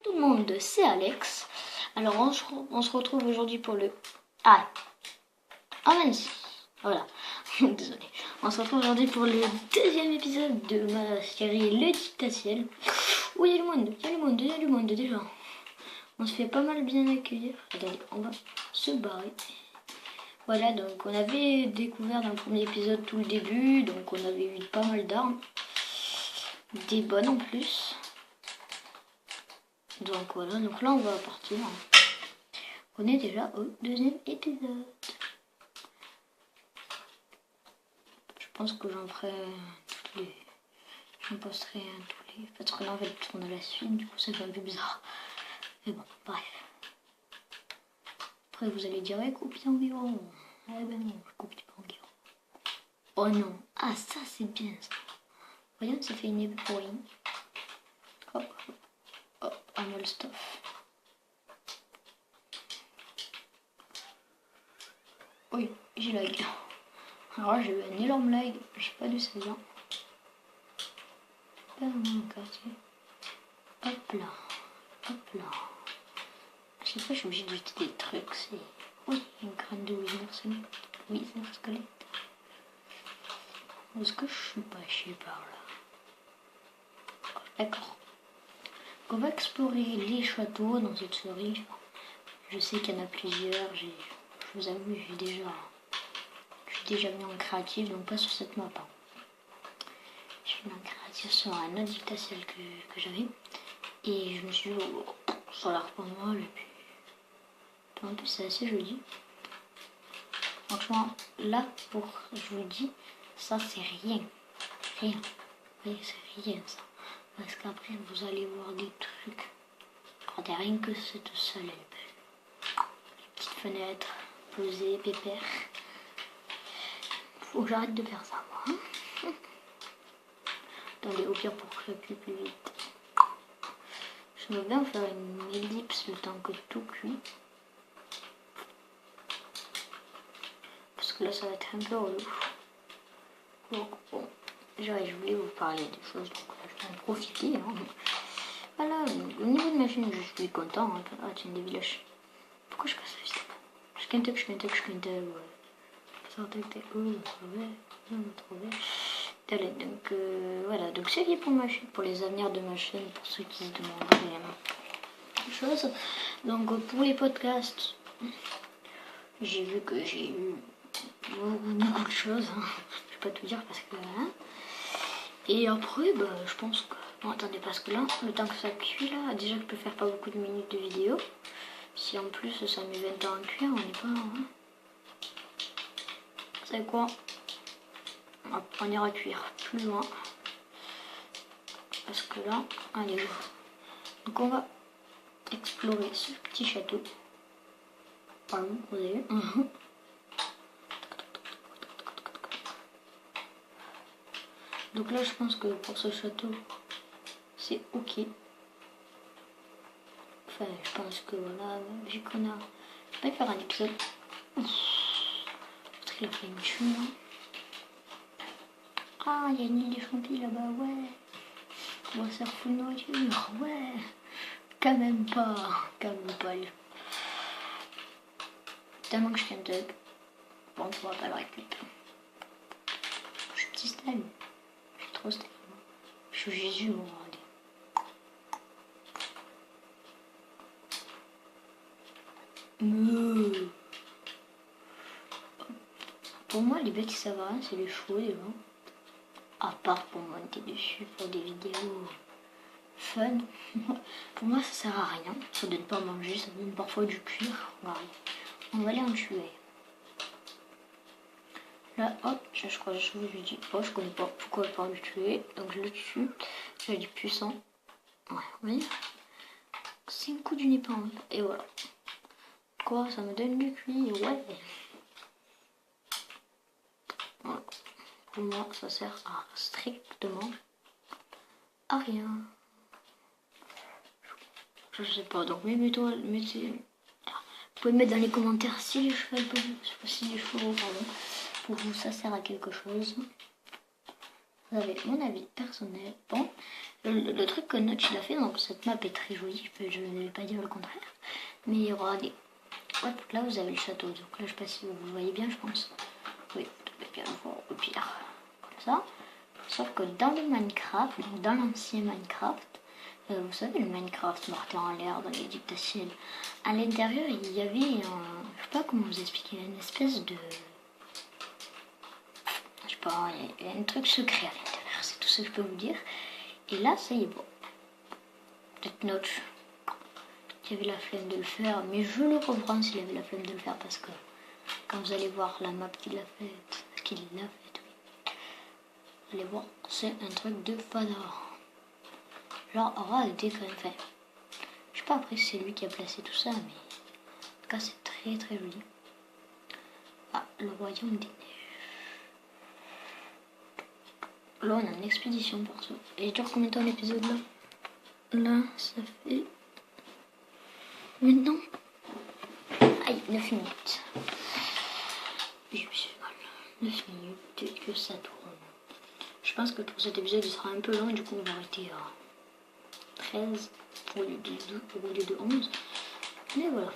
Tout le monde, c'est Alex. Alors on se retrouve aujourd'hui pour le... Ah mince. Voilà, désolé. On se retrouve aujourd'hui pour le deuxième épisode de ma série Le Dictatiel. Où il y a du monde déjà. On se fait pas mal bien accueillir. Attendez, on va se barrer. Voilà, donc on avait découvert dans le premier épisode tout le début. Donc on avait eu pas mal d'armes. Des bonnes en plus. Donc voilà, donc là on va partir. On est déjà au deuxième épisode. Je pense que j'en ferai toutes les... J'en posterai tous les... Parce que là en fait on a la suite, du coup ça fait un peu bizarre. Mais bon, bref. Après vous allez dire, coupe environ. Eh ben non, je coupe pas environ. Oh non, ah ça c'est bien ça. Voyons, ça fait une ébouille. Hop, hop, un mal stuff. Oui, j'ai lag. Alors là, j'ai eu un énorme lag, je sais pas d'où ça vient. Pas dans mon quartier. Hop là, hop là. À chaque fois, je suis obligée de jeter des trucs. C'est... Oui, une crâne de Wizard Squelette. Est-ce que je suis passée par là? D'accord. On va explorer les châteaux dans cette série. Je sais qu'il y en a plusieurs. Je vous avoue, je suis déjà mis en créatif, donc pas sur cette map. Je suis mis en créatif sur un autre dictatiel que j'avais. Et je me suis dit, ça a l'air pas mal. Et puis... En plus, c'est assez joli. Franchement, là, je vous le dis, ça c'est rien. Rien. Vous voyez, c'est rien ça. Parce qu'après, vous allez voir des trucs. Regardez, rien que cette salle, elle est belle. Les petites fenêtres, posées, pépère. Faut que j'arrête de faire ça, moi. Attendez, au pire, pour que ça cuit plus vite. J'aimerais bien faire une ellipse le temps que tout cuit. Parce que là, ça va être un peu relou. Donc, bon, déjà, je voulais vous parler des choses, donc là, je vais en profiter. Hein. Voilà, au niveau de ma chaîne, je suis content. Hein. Ah, tiens, des villages. Pourquoi je casse la vidéo? Je quinte, ouais. Ça va Allez, donc voilà, donc c'est lié pour ma chaîne, pour les avenirs de ma chaîne, pour ceux qui se demanderaient des choses. Donc pour les podcasts, j'ai vu que j'ai eu beaucoup de choses, hein. Je vais pas tout dire parce que voilà. Et après, bah, je pense que... Non, attendez, parce que là, le temps que ça cuit, là, déjà je peux faire pas beaucoup de minutes de vidéo. Si en plus ça met 20 ans à cuire, on n'est pas... Hein. Vous savez quoi? On ira cuire plus loin. Parce que là, allez, donc on va explorer ce petit château. Pardon, vous avez vu? Donc là, je pense que pour ce château, c'est ok. Enfin, je pense que voilà, vu qu'on a... Je vais faire un épisode. Parce qu'il a fait une chute. Ah, il y a une île des champis là-bas, ouais. On va se faire full nourriture, ouais. Quand même pas. Tellement que je suis un thug. Bon, on pourra pas le récupérer. Je suis petit style. Je suis trop style. Je suis Jésus, mon regardez. Pour moi, les bêtes qui servent à rien, c'est les chevaux, les gens. À part pour monter dessus pour des vidéos fun. Pour moi, ça sert à rien. Ça donne pas à manger, ça donne parfois du cuir. On va aller en tuer. Là, hop, je crois que je vous dis, oh, je connais pas pourquoi je parle le tuer. Donc je le tue. J'ai du puissant. Ouais, vous voyez, c'est un coup du nez pas. Et voilà. Quoi, ça me donne du cuir, ouais. Voilà. Pour moi, ça sert à strictement à rien. Je sais pas, donc mettez... Vous pouvez mettre dans les commentaires si les chevaux, pardon, pour vous ça sert à quelque chose. vous avez mon avis personnel. Bon, le truc que Notch il a fait, donc cette map est très jolie, je ne vais pas dire le contraire. Mais regardez, hop, là vous avez le château, donc là je sais pas si vous le voyez bien, je pense. Oui, vous devez bien le voir au pire, comme ça. Sauf que dans le Minecraft, donc dans l'ancien Minecraft, vous savez le Minecraft marteau en l'air dans les dictatiels, à l'intérieur il y avait je sais pas comment vous expliquer, une espèce de... Je sais pas, il y a un truc secret à l'intérieur, c'est tout ce que je peux vous dire. Et là, ça y est, bon. Peut-être Notch qui avait la flemme de le faire, mais je le comprends s'il avait la flemme de le faire parce que quand vous allez voir la map qu'il a faite, oui. Vous allez voir, c'est un truc de fada. Genre, aura été quand même fait. Je sais pas après si c'est lui qui a placé tout ça, mais en tout cas, c'est très très joli. Ah, le royaume des neiges. Là, on a une expédition perso. Et il dure combien de temps l'épisode là? Là, ça fait... Maintenant... Aïe, 9 minutes. Je me suis mal. 9 minutes que ça tourne. Je pense que pour cet épisode, il sera un peu long. Du coup, on va arrêter à 13 au lieu de 11. Mais voilà.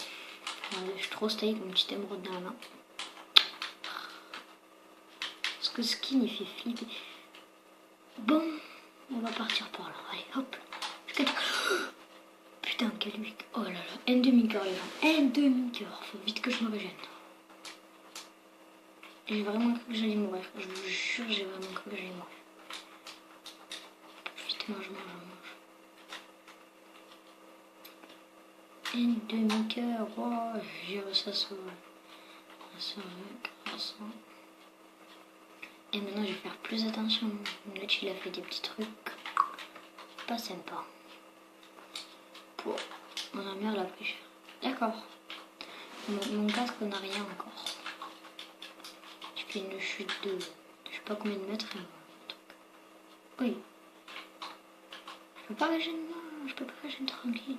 Je suis trop style avec mon petit émeraude dans la main. Parce que skin, il fait flipper. Bon, on va partir par là. Allez, hop. Putain, quel week. Oh là là, un demi-cœur, les gens. Un demi-cœur. Faut vite que je me régène. J'ai vraiment cru que j'allais mourir. Je vous jure, j'ai vraiment cru que j'allais mourir. Vite, mange. Un demi-cœur. Oh, j'ai réussi à sauver. Grâce à... Et maintenant, je vais faire plus attention. Notch, il a fait des petits trucs pas sympas. Pour mon amie la plus chère. D'accord. Mon casque n'a rien encore. Je fais une chute de... Je sais pas combien de mètres. Oui. Je peux pas régénérer. Je peux pas régénérer tranquille.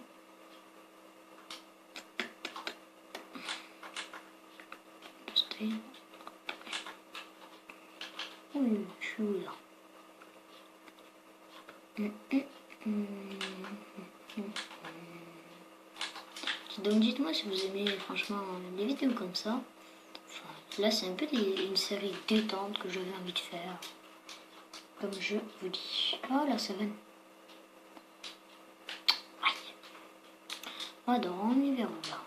Oui, je suis là. Donc dites-moi si vous aimez franchement les vidéos comme ça. Enfin, là c'est un peu une série détente que j'avais envie de faire. Comme je vous dis. Oh la savane. Aïe. Alors on y vers où là?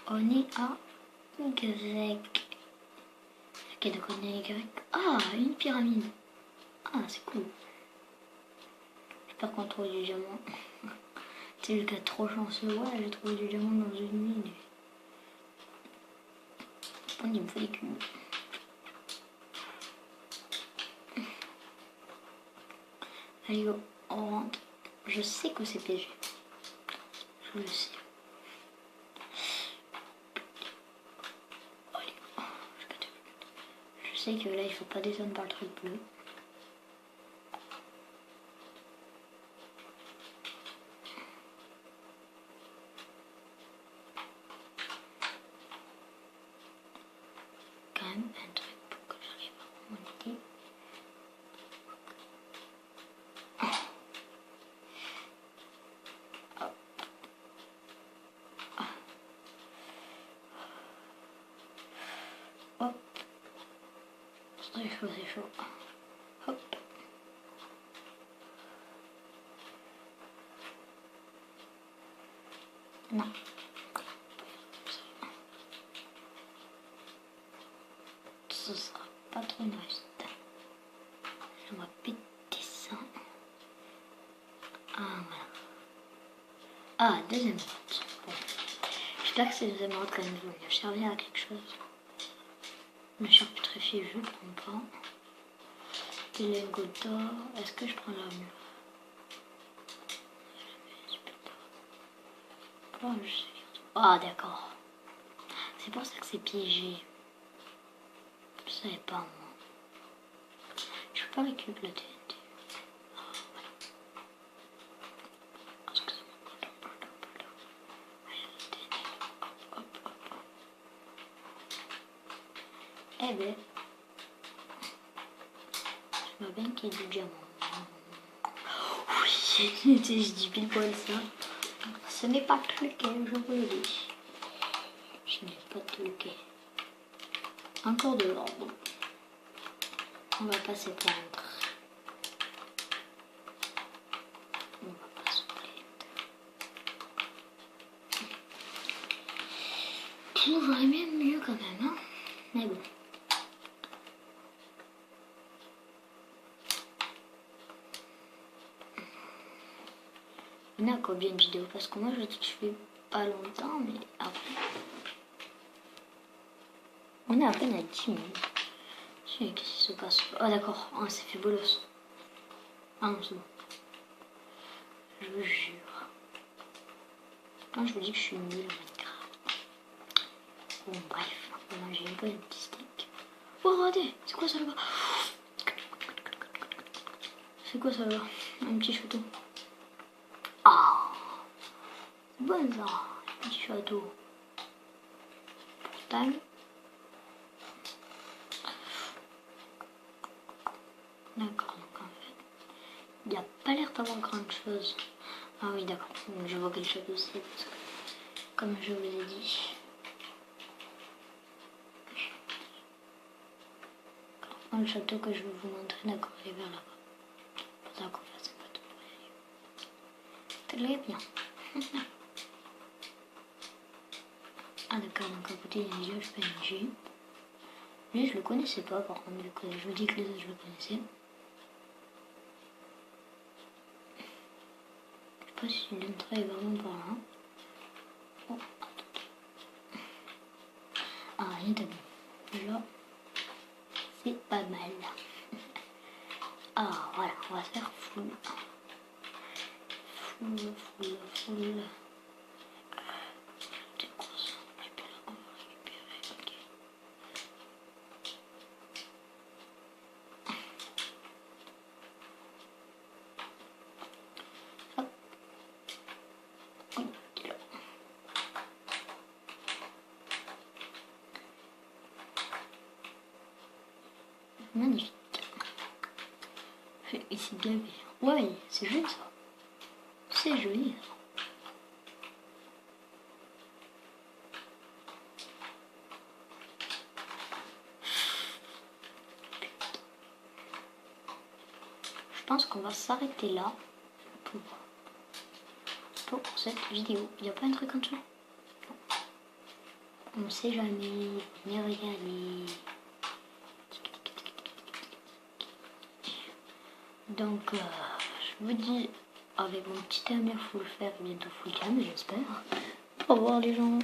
On est à Y. Ok, donc on est à Y. Ah, une pyramide. Ah, c'est cool. J'espère qu'on trouve du diamant. C'est le gars trop chanceux. Ouais, j'ai trouvé du diamant dans une mine. Bon, il me faut des cubes. Allez, go, on rentre. Je sais que c'est PG. Je le sais. Allez, je sais que là, il faut pas descendre par le truc bleu. Quand même un truc pour que j'arrive à remonter. Hop. C'est chaud. Hop. Non. Ce sera pas trop une réussite. On va péter ça. Ah, voilà. Ah, deuxième émeraude. Bon. J'espère que ces deux émeraudes quand même vont venir servir à quelque chose. Le charcuterie, je ne prends pas. Les lingots d'or. Est-ce que je prends l'armure? Oh, je sais. Ah, d'accord. C'est pour ça que c'est piégé. Je savais pas, moi. Je peux pas récupérer la TNT. Oh, voilà. Oh, excusez-moi. Hop, hop, hop. Eh ben. J'aimerais bien qu'il y ait du diamant. Oui, je dis pile poil ça. Ce n'est pas truqué, je vous le dis. Je n'ai pas truqué. Encore de l'or. Bon. On va pas se plaindre. On va pas se plaindre. J'aurais bien mieux quand même, hein. Mais bon. On a combien de vidéos? Parce que moi je fais pas longtemps, mais après. On est à peine à 10 minutes. Qu'est-ce qui se passe? Ah d'accord, ah, c'est fait bolos. Ah non, c'est bon. Je vous jure. Quand je vous dis que je suis nulle en Minecraft. Bon bref, on va manger un peu de petit steak. Oh regardez, c'est quoi ça là-bas? C'est quoi ça là-bas? Un petit château. Ah, c'est bon ça, un petit château. Portail. D'accord, donc en fait, il n'y a pas l'air d'avoir grande chose. Ah oui, d'accord, je vois quel château c'est, parce que, comme je vous ai dit. Dans le château que je vais vous montrer, d'accord, il est vers là-bas. Pour ça qu'on fasse un bateau pour y aller. Très bien. Ah d'accord, donc à côté il y a un village PNG. Lui je le connaissais pas par contre, je vous dis que les autres je le connaissais. Je sais pas si l'entrée est vraiment par là. Oh, ah, rien de bon. Là, c'est pas mal. Ah voilà, on va faire full. Full. C'est quoi ça? Et puis là, on va récupérer, ok. Hop. Ok, là. Magnifique. Et c'est gavé. Ouais, c'est joli ça. C'est joli. Je pense qu'on va s'arrêter là pour cette vidéo. Il n'y a pas un truc en dessous? On ne sait jamais. Mais regardez. Donc, je vous dis, avec mon petit ami full faire, bientôt full cam, j'espère. Au revoir les gens.